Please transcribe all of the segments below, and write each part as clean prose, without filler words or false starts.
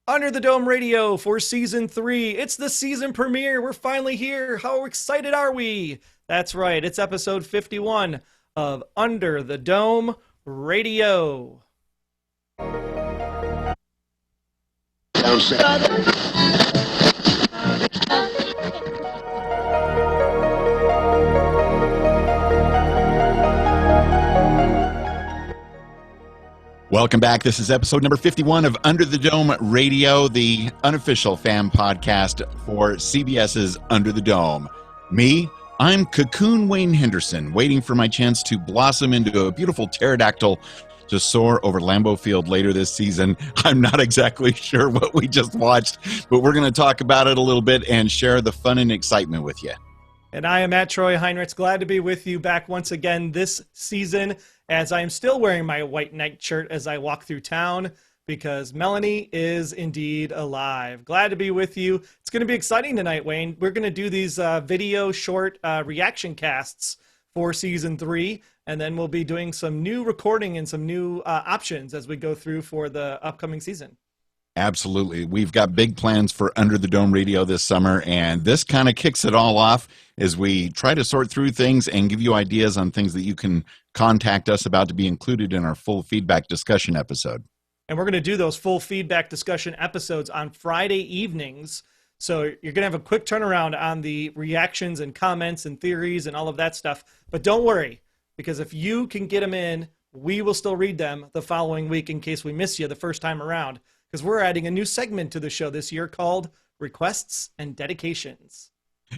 Under the Dome Radio for season 3. It's the season premiere. We're finally here. How excited are we? That's right. It's episode 51 of Under the Dome Radio. Welcome back. This is episode number 51 of Under the Dome Radio, the unofficial fan podcast for CBS's Under the Dome. I'm Cocoon Wayne Henderson, waiting for my chance to blossom into a beautiful pterodactyl to soar over Lambeau Field later this season. I'm not exactly sure what we just watched, but we're going to talk about it a little bit and share the fun and excitement with you. And I am Matt Troy Heinrichs, glad to be with you back once again this season, as I am still wearing my white nightshirt as I walk through town, because Melanie is indeed alive. Glad to be with you. It's going to be exciting tonight, Wayne. We're going to do these video short reaction casts for season 3, and then we'll be doing some new recording and some new options as we go through for the upcoming season. Absolutely. We've got big plans for Under the Dome Radio this summer, and this kind of kicks it all off as we try to sort through things and give you ideas on things that you can contact us about to be included in our full feedback discussion episode. And we're going to do those full feedback discussion episodes on Friday evenings. So you're going to have a quick turnaround on the reactions and comments and theories and all of that stuff. But don't worry, because if you can get them in, we will still read them the following week in case we miss you the first time around. Because we're adding a new segment to the show this year called Requests and Dedications.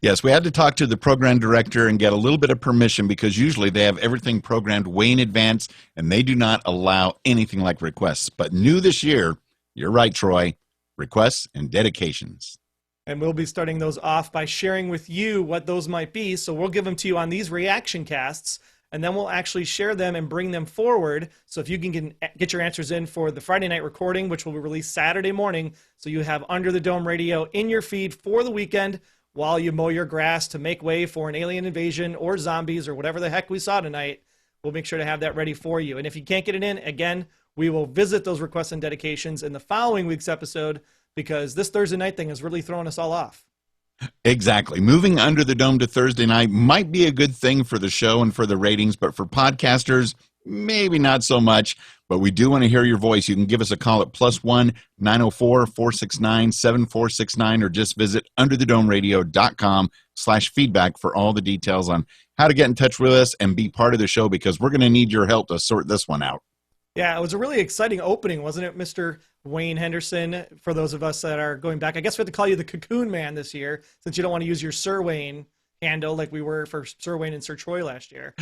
Yes, we had to talk to the program director and get a little bit of permission, because usually they have everything programmed way in advance and they do not allow anything like requests. But new this year, you're right, Troy, requests and dedications. And we'll be starting those off by sharing with you what those might be. So we'll give them to you on these reaction casts, and then we'll actually share them and bring them forward. So if you can get your answers in for the Friday night recording, which will be released Saturday morning, so you have Under the Dome Radio in your feed for the weekend while you mow your grass to make way for an alien invasion or zombies or whatever the heck we saw tonight. We'll make sure to have that ready for you. And if you can't get it in, again, we will visit those requests and dedications in the following week's episode, because this Thursday night thing is really throwing us all off. Exactly. Moving Under the Dome to Thursday night might be a good thing for the show and for the ratings, but for podcasters, maybe not so much. But we do want to hear your voice. You can give us a call at +1 904 469 7469, or just visit underthedomeradio.com/feedback for all the details on how to get in touch with us and be part of the show, because we're going to need your help to sort this one out. Yeah, it was a really exciting opening, wasn't it, Mr. Wayne Henderson? For those of us that are going back, I guess we have to call you the Cocoon Man this year, since you don't want to use your Sir Wayne handle like we were for Sir Wayne and Sir Troy last year.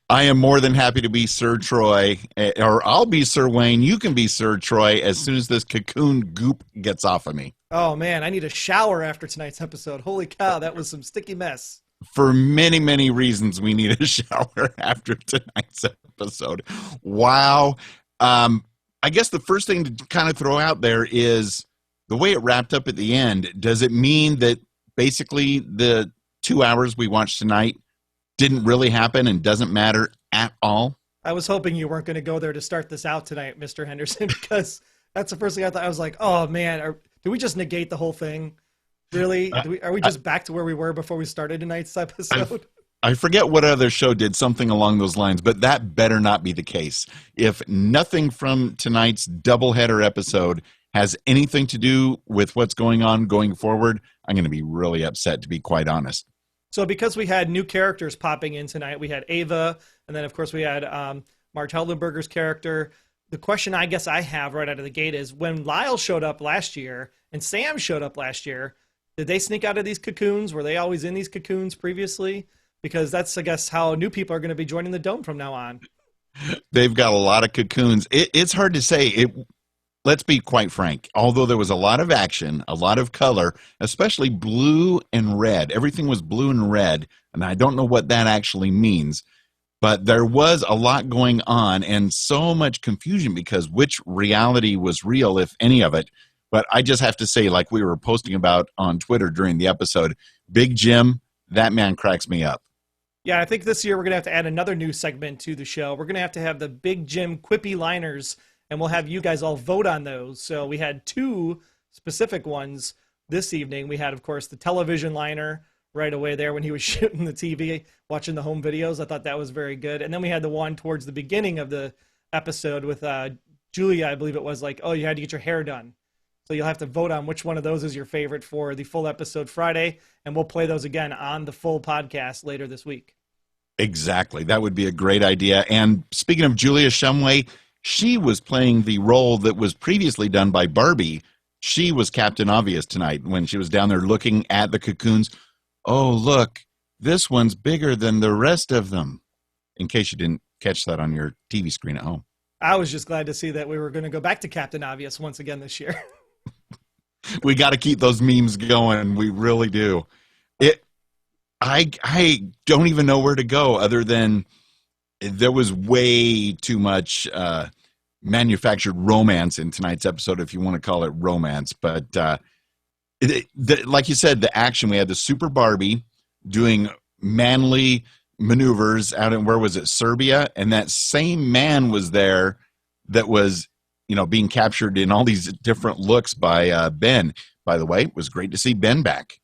I am more than happy to be Sir Troy, or I'll be Sir Wayne. You can be Sir Troy as soon as this cocoon goop gets off of me. Oh, man, I need a shower after tonight's episode. Holy cow, that was some sticky mess. For many, many reasons, we need a shower after tonight's episode. Wow. I guess the first thing to kind of throw out there is the way it wrapped up at the end. Does it mean that basically the 2 hours we watched tonight didn't really happen and doesn't matter at all? I was hoping you weren't going to go there to start this out tonight, Mr. Henderson, because that's the first thing I thought. I was like, oh, man, do we just negate the whole thing? Really? Are we just back to where we were before we started tonight's episode? I forget what other show did something along those lines, but that better not be the case. If nothing from tonight's doubleheader episode has anything to do with what's going on going forward, I'm going to be really upset, to be quite honest. So because we had new characters popping in tonight, we had Ava, and then, of course, we had Marge Heldenberger's character. The question I guess I have right out of the gate is, when Lyle showed up last year and Sam showed up last year, did they sneak out of these cocoons? Were they always in these cocoons previously? Because that's, I guess, how new people are going to be joining the Dome from now on. They've got a lot of cocoons. It's hard to say. Let's be quite frank. Although there was a lot of action, a lot of color, especially blue and red. Everything was blue and red, and I don't know what that actually means. But there was a lot going on and so much confusion, because which reality was real, if any of it. But I just have to say, like we were posting about on Twitter during the episode, Big Jim, that man cracks me up. Yeah, I think this year we're going to have to add another new segment to the show. We're going to have the Big Jim quippy liners, and we'll have you guys all vote on those. So we had two specific ones this evening. We had, of course, the television liner right away there when he was shooting the TV, watching the home videos. I thought that was very good. And then we had the one towards the beginning of the episode with Julia, I believe it was, like, oh, you had to get your hair done. So you'll have to vote on which one of those is your favorite for the full episode Friday, and we'll play those again on the full podcast later this week. Exactly. That would be a great idea. And speaking of Julia Shumway, she was playing the role that was previously done by Barbie. She was Captain Obvious tonight when she was down there looking at the cocoons. Oh, look, this one's bigger than the rest of them. In case you didn't catch that on your TV screen at home. I was just glad to see that we were going to go back to Captain Obvious once again this year. We got to keep those memes going. We really do. I don't even know where to go other than there was way too much manufactured romance in tonight's episode, if you want to call it romance. But like you said, the action, we had the Super Barbie doing manly maneuvers out in, where was it, Serbia? And that same man was there that was, being captured in all these different looks by Ben. By the way, it was great to see Ben back.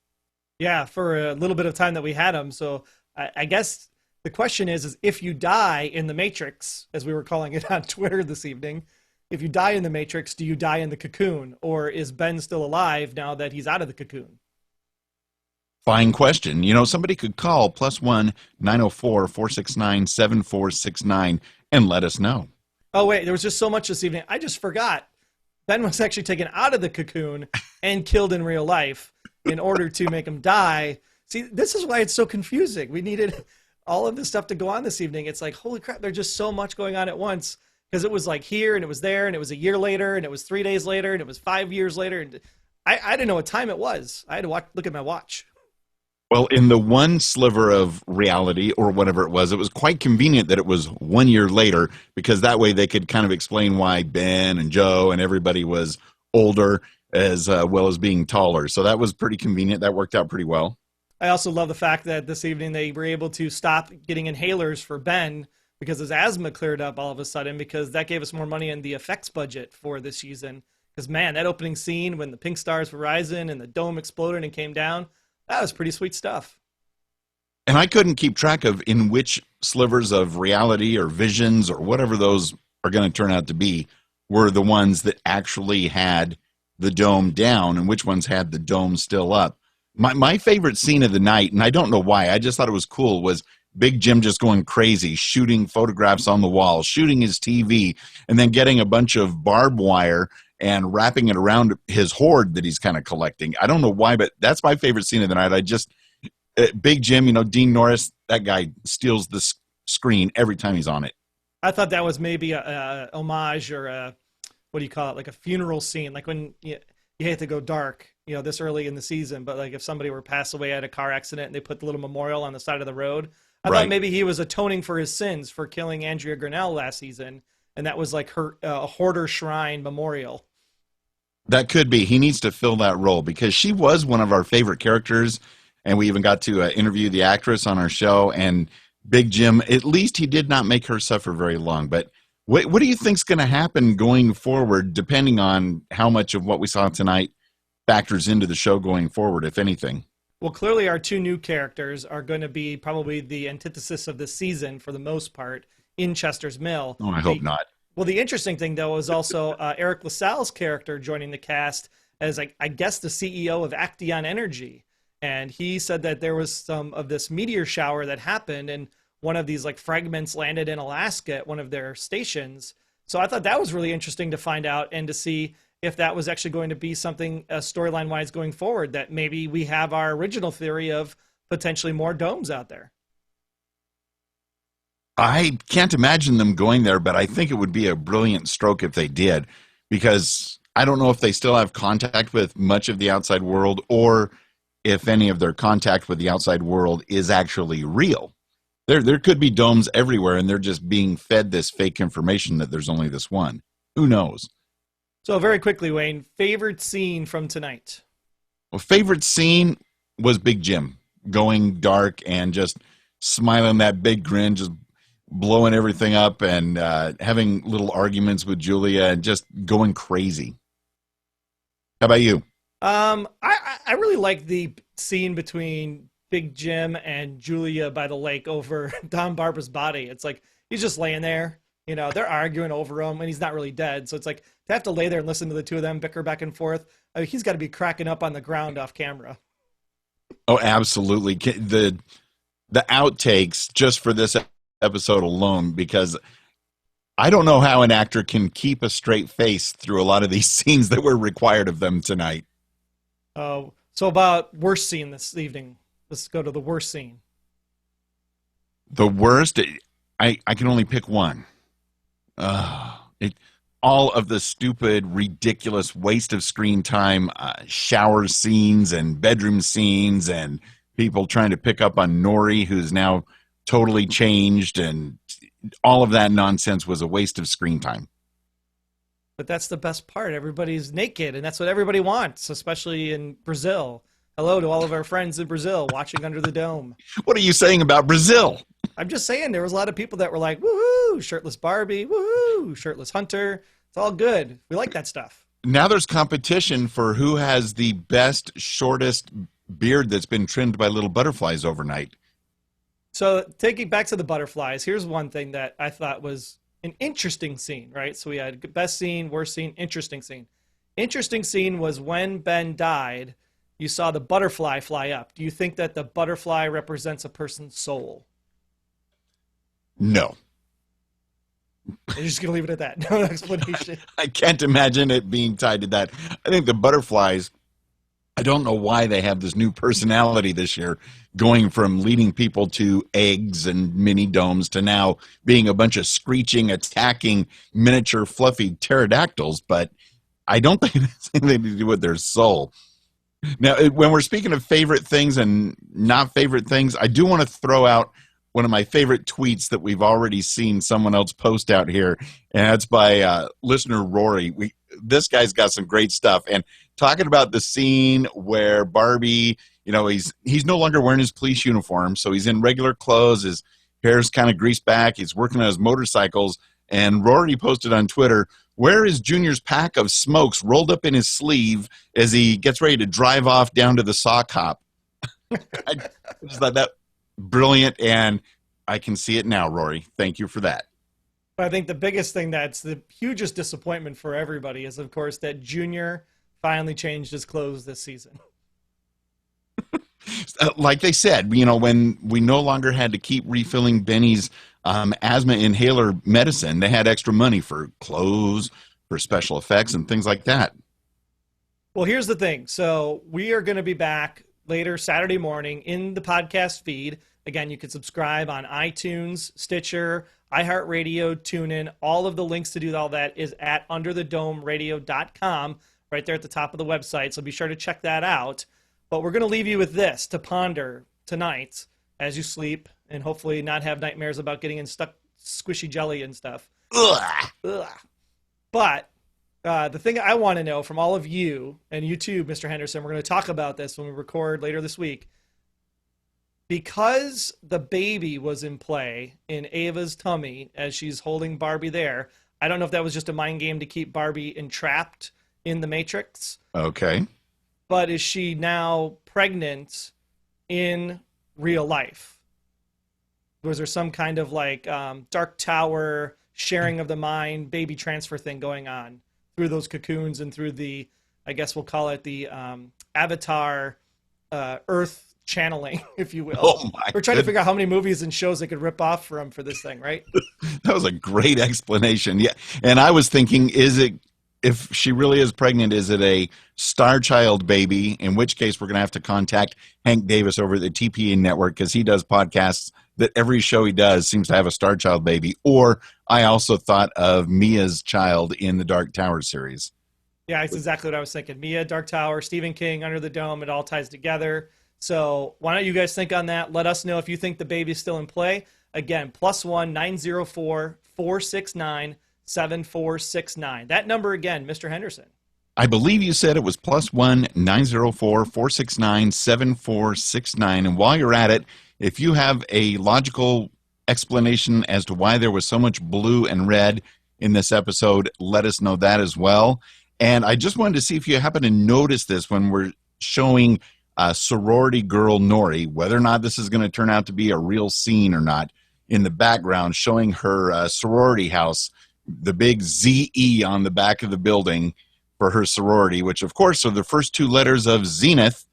Yeah, for a little bit of time that we had him. So I guess the question is if you die in the Matrix, as we were calling it on Twitter this evening, if you die in the Matrix, do you die in the cocoon? Or is Ben still alive now that he's out of the cocoon? Fine question. Somebody could call +1 904 469 7469 and let us know. Oh, wait, there was just so much this evening. I just forgot. Ben was actually taken out of the cocoon and killed in real life in order to make him die. See, this is why it's so confusing. We needed all of this stuff to go on this evening. It's like, holy crap, there's just so much going on at once. Because it was like here, and it was there, and it was a year later, and it was 3 days later, and it was 5 years later. And I didn't know what time it was. I had to look at my watch. Well, in the one sliver of reality, or whatever it was quite convenient that it was 1 year later, because that way they could kind of explain why Ben and Joe and everybody was older as well as being taller. So that was pretty convenient. That worked out pretty well. I also love the fact that this evening they were able to stop getting inhalers for Ben because his asthma cleared up all of a sudden, because that gave us more money in the effects budget for this season. Because, man, that opening scene when the pink stars were rising and the dome exploded and came down, that was pretty sweet stuff. And I couldn't keep track of in which slivers of reality or visions or whatever those are going to turn out to be were the ones that actually had the dome down and which ones had the dome still up. My favorite scene of the night, and I don't know why, I just thought it was cool, was Big Jim just going crazy, shooting photographs on the wall, shooting his TV, and then getting a bunch of barbed wire and wrapping it around his hoard that he's kind of collecting. I don't know why, but that's my favorite scene of the night. Big Jim, Dean Norris, that guy steals the screen every time he's on it. I thought that was maybe a homage or a, what do you call it, like a funeral scene, like when you hate to go dark, this early in the season, but like if somebody were passed away at a car accident and they put the little memorial on the side of the road, I thought maybe he was atoning for his sins for killing Andrea Grinnell last season, and that was like her a hoarder shrine memorial. That could be. He needs to fill that role because she was one of our favorite characters, and we even got to interview the actress on our show. And Big Jim, at least he did not make her suffer very long. But what do you think's going to happen going forward, depending on how much of what we saw tonight factors into the show going forward, if anything? Well, clearly our two new characters are going to be probably the antithesis of this season for the most part in Chester's Mill. Oh, I hope not. Well, the interesting thing, though, is also Eric LaSalle's character joining the cast as, I guess, the CEO of Acteon Energy. And he said that there was some of this meteor shower that happened, and one of these fragments landed in Alaska at one of their stations. So I thought that was really interesting to find out and to see if that was actually going to be something storyline-wise going forward, that maybe we have our original theory of potentially more domes out there. I can't imagine them going there, but I think it would be a brilliant stroke if they did, because I don't know if they still have contact with much of the outside world or if any of their contact with the outside world is actually real. There could be domes everywhere, and they're just being fed this fake information that there's only this one. Who knows? So very quickly, Wayne, favorite scene from tonight? Well, favorite scene was Big Jim going dark and just smiling that big grin, just blowing everything up and having little arguments with Julia and just going crazy. How about you? I really like the scene between Big Jim and Julia by the lake over Don Barber's body. It's like he's just laying there. They're arguing over him, and he's not really dead. So it's like to have to lay there and listen to the two of them bicker back and forth. I mean, he's got to be cracking up on the ground off camera. Oh, absolutely. The outtakes just for this episode alone, because I don't know how an actor can keep a straight face through a lot of these scenes that were required of them tonight. So about worst scene this evening. Let's go to the worst scene. The worst, I can only pick one. All of the stupid, ridiculous waste of screen time, shower scenes and bedroom scenes, and people trying to pick up on Nori, who's now totally changed, and all of that nonsense was a waste of screen time. But that's the best part. Everybody's naked, and that's what everybody wants, especially in Brazil. Hello to all of our friends in Brazil watching Under the Dome. What are you saying about Brazil? I'm just saying there was a lot of people that were like, woohoo, shirtless Barbie, woohoo, shirtless Hunter. It's all good. We like that stuff. Now there's competition for who has the best, shortest beard that's been trimmed by little butterflies overnight. So taking back to the butterflies, here's one thing that I thought was an interesting scene, right? So we had best scene, worst scene, interesting scene. Interesting scene was when Ben died, you saw the butterfly fly up. Do you think that the butterfly represents a person's soul? No. You're just going to leave it at that. No explanation. I can't imagine it being tied to that. I think the butterflies, I don't know why they have this new personality this year, going from leading people to eggs and mini domes to now being a bunch of screeching, attacking, miniature, fluffy pterodactyls. But I don't think it has anything to do with their soul. Now, when we're speaking of favorite things and not favorite things, I do want to throw out one of my favorite tweets that we've already seen someone else post out here, and that's by listener Rory. This guy's got some great stuff, and talking about the scene where Barbie, he's no longer wearing his police uniform, so he's in regular clothes, his hair's kind of greased back, he's working on his motorcycles, and Rory posted on Twitter, "Where is Junior's pack of smokes rolled up in his sleeve as he gets ready to drive off down to the sock hop?" I just thought that brilliant, and I can see it now, Rory. Thank you for that. But I think the biggest thing that's the hugest disappointment for everybody is, of course, that Junior finally changed his clothes this season. Like they said, when we no longer had to keep refilling Benny's asthma inhaler medicine, they had extra money for clothes, for special effects, and things like that. Well, here's the thing. So we are going to be back later Saturday morning in the podcast feed. Again, you can subscribe on iTunes, Stitcher, iHeartRadio, TuneIn. All of the links to do all that is at underthedomeradio.com, right there at the top of the website. So be sure to check that out. But we're going to leave you with this to ponder tonight as you sleep and hopefully not have nightmares about getting in stuck squishy jelly and stuff. Ugh. Ugh. But the thing I want to know from all of you, and you too, Mr. Henderson, we're going to talk about this when we record later this week. Because the baby was in play in Ava's tummy as she's holding Barbie there, I don't know if that was just a mind game to keep Barbie entrapped in the Matrix. Okay. But is she now pregnant in real life? Was there some kind of like Dark Tower sharing of the mind, baby transfer thing going on through those cocoons and through the, I guess we'll call it the Avatar Earth channeling, if you will. Oh my We're trying to figure out how many movies and shows they could rip off from for this thing, right? That was a great explanation. Yeah. And I was thinking, if she really is pregnant, is it a Star Child baby? In which case we're going to have to contact Hank Davis over at the TPA network, because he does podcasts that every show he does seems to have a Star Child baby. Or I also thought of Mia's child in the Dark Tower series. Yeah, that's exactly what I was thinking. Mia, Dark Tower, Stephen King, Under the Dome, it all ties together. So why don't you guys think on that? Let us know if you think the baby's still in play. Again, +1 904 469 7469. That number again, Mr. Henderson. I believe you said it was +1 904 469 7469. And while you're at it, if you have a logical explanation as to why there was so much blue and red in this episode, let us know that as well. And I just wanted to see if you happen to notice this when we're showing sorority girl Nori, whether or not this is going to turn out to be a real scene or not, in the background showing her sorority house, the big ZE on the back of the building for her sorority, which of course are the first two letters of Zenith.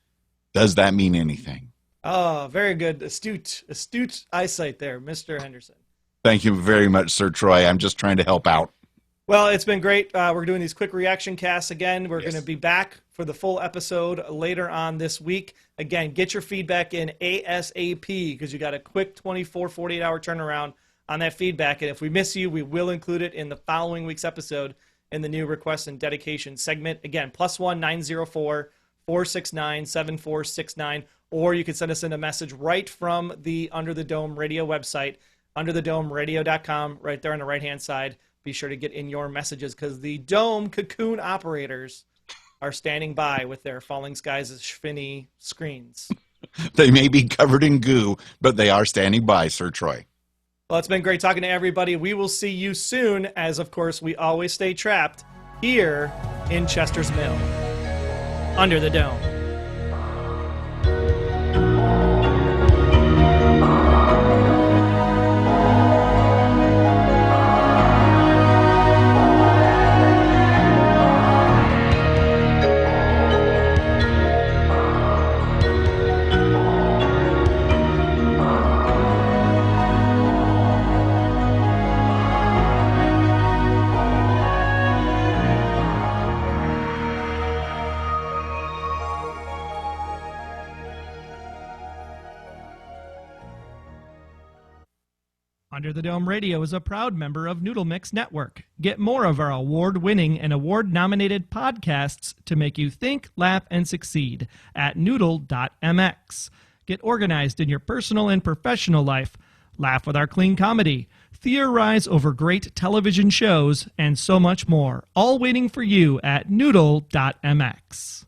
Does that mean anything? Oh, very good. Astute eyesight there, Mr. Henderson. Thank you very much, Sir Troy. I'm just trying to help out. Well, it's been great. We're doing these quick reaction casts again. We're Yes. going to be back for the full episode later on this week. Again, get your feedback in ASAP because you got a quick 24, 48-hour turnaround on that feedback. And if we miss you, we will include it in the following week's episode in the new request and dedication segment. Again, +1 904 469 7469, or you can send us in a message right from the Under the Dome Radio website, underthedomeradio.com, right there on the right-hand side. Be sure to get in your messages because the Dome Cocoon operators are standing by with their Falling Skies Schfinny screens. They may be covered in goo, but they are standing by, Sir Troy. Well, it's been great talking to everybody. We will see you soon, as of course we always stay trapped here in Chester's Mill, Under the Dome. Under the Dome Radio is a proud member of Noodle Mix Network. Get more of our award-winning and award-nominated podcasts to make you think, laugh, and succeed at noodle.mx. Get organized in your personal and professional life. Laugh with our clean comedy. Theorize over great television shows, and so much more. All waiting for you at noodle.mx.